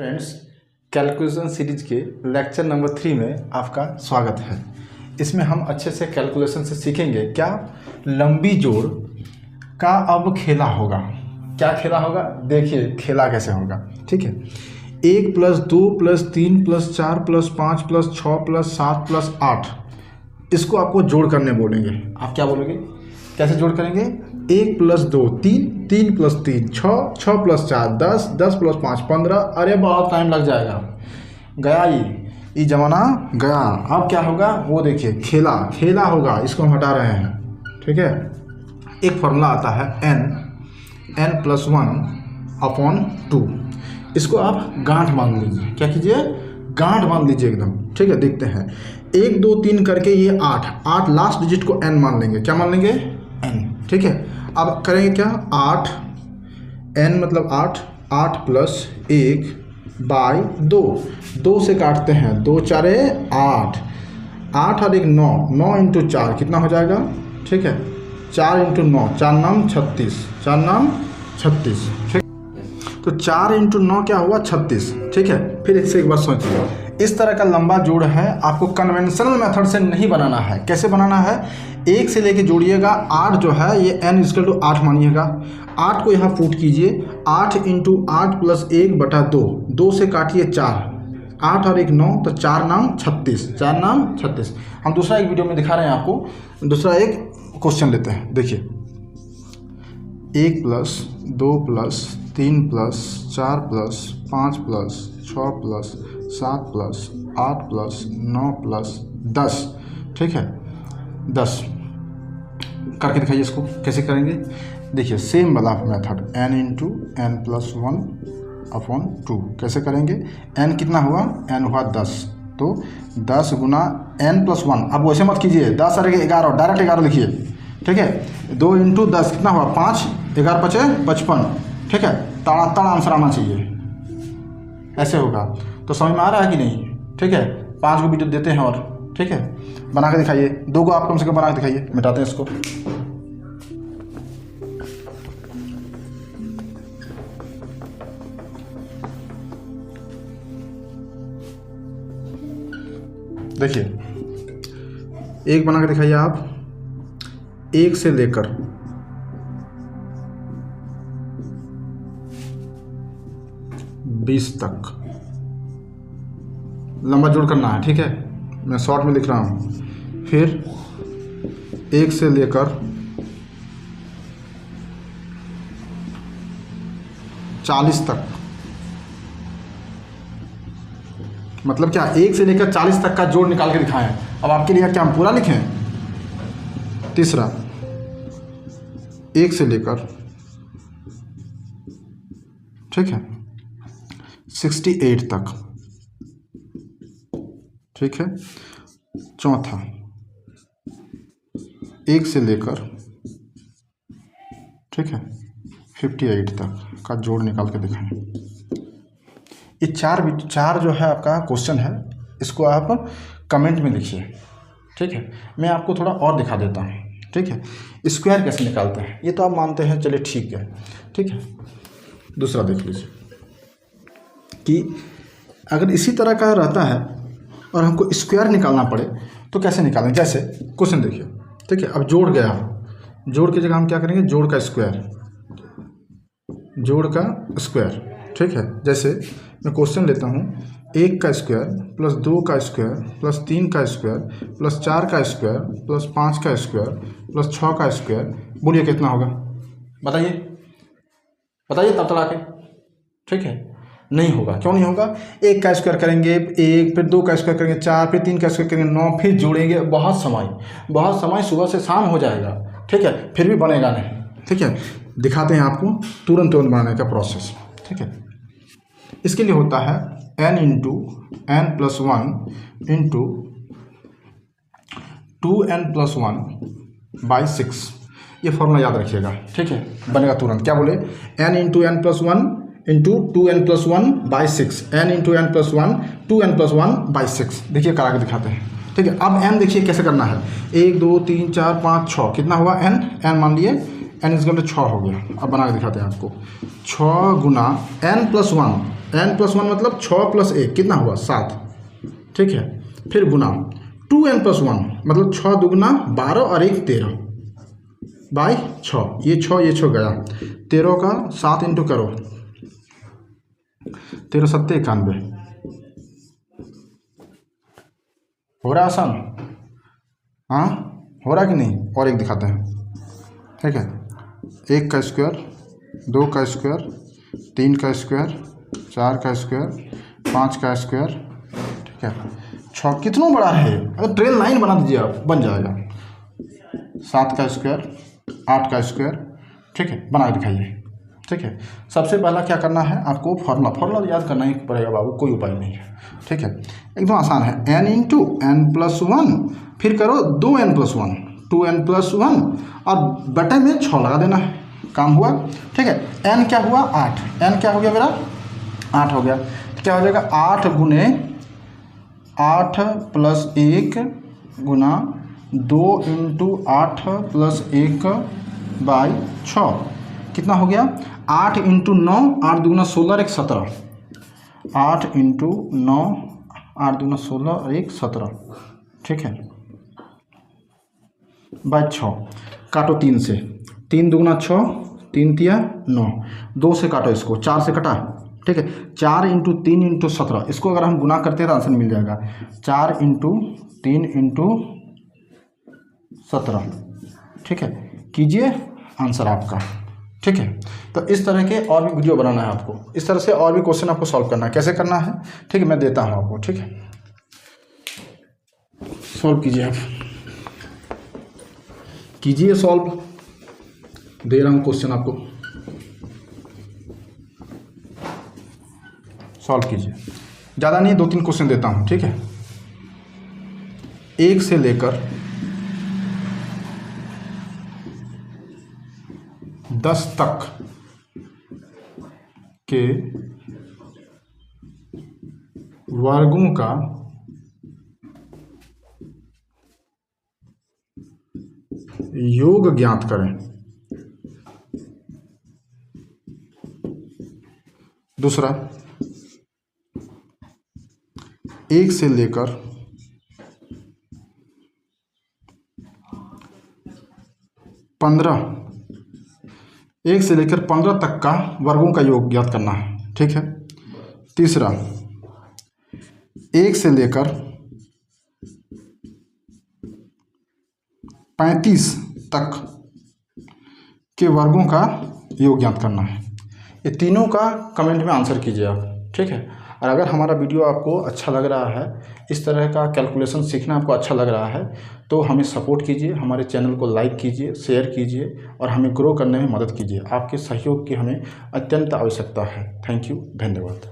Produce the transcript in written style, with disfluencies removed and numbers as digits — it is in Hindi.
फ्रेंड्स, कैलकुलेशन सीरीज के लेक्चर नंबर 3 में आपका स्वागत है। इसमें हम अच्छे से कैलकुलेशन से सीखेंगे क्या लंबी जोड़ का अब खेला होगा। क्या खेला होगा, देखिए खेला कैसे होगा। ठीक है, 1 + 2 + 3 + 4 + 5 + 6 + 7 + 8 इसको आपको जोड़ करने बोलेंगे। आप क्या बोलोगे, कैसे जोड़ करेंगे? 1 + 2 3, 3 + 3 6, 6 + 4 10, 10 + 5 15। अरे बहुत टाइम लग जाएगा, गया ये जमाना गया। अब क्या होगा वो देखिए, खेला खेला होगा, इसको हम हटा रहे हैं। ठीक है, एक फॉर्मूला आता है n + 1/2। इसको आप गांठ बांध लीजिए। क्या कीजिए, गांठ बांध लीजिए एकदम। ठीक है, देखते हैं 1 2 3 करके ये 8 लास्ट डिजिट को n मान लेंगे। क्या मान लेंगे? n। ठीक है, अब करेंगे क्या, 8 n मतलब 8 + 1/2 से काटते हैं, 2 4 8 8 और 1 9 9 × 4 कितना हो जाएगा? ठीक है, 4 × 9 4 9 36, 4 9 36। ठीक, तो 4 × 9 क्या हुआ? 36। ठीक है, फिर इससे एक बार सोचिए, इस तरह का लंबा जोड़ है, आपको कन्वेंशनल मेथड से नहीं बनाना है। कैसे बनाना है? 1 से लेके जोड़िएगा। 8 जो है ये n = 8 मानिएगा। 8 को यहाँ पुट कीजिए, 8 × 8 + 1/2, 2 से काटिए 4, 8 और 1 9, तो 4 9 36, 4 9 36। हम दूसरा एक वीडियो में दिखा रहे हैं आपको। दूसरा एक क्वेश्चन लेते हैं, देखिए 1 + 2 + 3 + 4 + 5 + 6 + 7 + 8 + 9 + 10। ठीक है, 10 करके दिखाइए। इसको कैसे करेंगे? देखिए सेम वाला मेथड, n × n + 1/2। कैसे करेंगे? n कितना हुआ? n हुआ 10, तो 10 × n + 1। अब वैसे मत कीजिए, 10 और 11 डायरेक्ट 11 लिखिए। ठीक है, 2 × 10 कितना हुआ? 5, 11 × 5 = 55। ठीक है, ताड़ा आंसर आना चाहिए, ऐसे होगा। तो समझ में आ रहा है कि नहीं? ठीक है, 5 को वीडियो देते हैं और ठीक है, बना के दिखाइए। 2 को आप कम से कम बना के दिखाइए। मिटाते हैं इसको। देखिए एक बना के दिखाइए आप, 1 से लेकर 20 तक लंबा जोड़ करना है। ठीक है, मैं शॉर्ट में लिख रहा हूँ। फिर 1 से लेकर 40 तक, मतलब क्या 1 से लेकर 40 तक का जोड़ निकाल के दिखाएं। अब आपके लिए क्या हम पूरा लिखें? तीसरा 1 से लेकर, ठीक है, 68 तक। ठीक है, चौथा 1 से लेकर, ठीक है, 58 तक का जोड़ निकाल के दिखाएं। ये चार जो है आपका क्वेश्चन है, इसको आप कमेंट में लिखिए। ठीक है, मैं आपको थोड़ा और दिखा देता हूँ। ठीक है, स्क्वायर कैसे निकालते हैं ये तो आप मानते हैं, चलिए ठीक है। ठीक है, दूसरा देख लीजिए कि अगर इसी तरह का रहता है और हमको स्क्वायर निकालना पड़े तो कैसे निकालें। जैसे क्वेश्चन देखिए, ठीक है, अब जोड़ गया, जोड़ की जगह हम क्या करेंगे? जोड़ का स्क्वायर, जोड़ का स्क्वायर। ठीक है, जैसे मैं क्वेश्चन लेता हूँ, 1 का स्क्वायर + 2 का स्क्वायर + 3 का स्क्वायर + 4 का स्क्वायर + 5 का स्क्वायर + 6 का स्क्वायर। बोलिए कितना होगा? बताइए बताइए तब तक आके। ठीक है, नहीं होगा। क्यों नहीं होगा? 1 का स्क्वायर करेंगे 1, फिर 2 का स्क्वायर करेंगे 4, फिर 3 का स्क्वायर करेंगे 9, फिर जोड़ेंगे। बहुत समय सुबह से शाम हो जाएगा। ठीक है, फिर भी बनेगा नहीं। ठीक है, दिखाते हैं आपको तुरंत बनाने का प्रोसेस। ठीक है, इसके लिए होता है n × n + 1 × 2n + 1/6। ये फॉर्मूला याद रखिएगा। ठीक है, बनेगा तुरंत। क्या बोले? n × n + 1 × 2n + 1/6, n × n + 1 2n + 1/6। देखिए करा के दिखाते हैं। ठीक है, अब n देखिए कैसे करना है। 1 2 3 4 5 6 कितना हुआ? n मान लिए n = 6 हो गया। अब बना के दिखाते हैं आपको। 6 × n + 1 n+1 मतलब 6 + 1 कितना हुआ 7, ठीक है। फिर गुना 2n+1 मतलब 6 दूगुना 12 और 1 13 बाई 6, ये 6 गया 13 का 7 इंटू करो 13 7 91, हो रहा आसान? हाँ हो रहा कि नहीं? और एक दिखाते हैं, ठीक है। 1 का स्क्वायर, 2 का स्क्वायर, 3 का स्क्वायर, 4 का स्क्वायर, 5 का स्क्वायर, ठीक है। 6 कितना बड़ा है, अगर ट्रेन लाइन बना दीजिए आप बन जाएगा। 7 का स्क्वायर, 8 का स्क्वायर, ठीक है, बना के दिखाइए, ठीक है। सबसे पहला क्या करना है आपको, फॉर्मूला याद करना ही पड़ेगा बाबू, कोई उपाय नहीं है, ठीक है। एकदम आसान है, n × n+1 फिर करो 2n+1 2n+1 और बटे में 6 लगा देना है, काम हुआ, ठीक है। n क्या हुआ 8, n क्या हो गया मेरा 8 हो गया, तो क्या हो जाएगा 8 गुने 8 + 1 गुना 2 × 8 + 1 बाई 6 कितना हो गया 8 × 9 8 दूना 16 और 1 17, 8 × 9 8 दूना 16 और 1 17, ठीक है, बाई 6। काटो 3 से, 3 दूना 6 3 तिया 9, 2 से काटो इसको, 4 से कटा, ठीक है। 4 × 3 × 17, इसको अगर हम गुना करते हैं तो आंसर मिल जाएगा 4 × 3 × 17, ठीक है। कीजिए आंसर आपका, ठीक है। तो इस तरह के और भी वीडियो बनाना है आपको, इस तरह से और भी क्वेश्चन आपको सॉल्व करना है, कैसे करना है, ठीक है, मैं देता हूँ आपको, ठीक है। सॉल्व कीजिए, आप कीजिए सॉल्व, दे रहा हूँ क्वेश्चन आपको, सॉल्व कीजिए। ज़्यादा नहीं 2-3 क्वेश्चन देता हूँ, ठीक है। 1 से लेकर 10 तक के वर्गों का योग ज्ञात करें। दूसरा 1 से लेकर 15 1 से लेकर 15 तक का वर्गों का योग ज्ञात करना है, ठीक है। तीसरा 1 से लेकर 35 तक के वर्गों का योग ज्ञात करना है। ये तीनों का कमेंट में आंसर कीजिए आप, ठीक है। और अगर हमारा वीडियो आपको अच्छा लग रहा है, इस तरह का कैलकुलेशन सीखना आपको अच्छा लग रहा है, तो हमें सपोर्ट कीजिए, हमारे चैनल को लाइक कीजिए, शेयर कीजिए और हमें ग्रो करने में मदद कीजिए। आपके सहयोग की हमें अत्यंत आवश्यकता है। थैंक यू, धन्यवाद।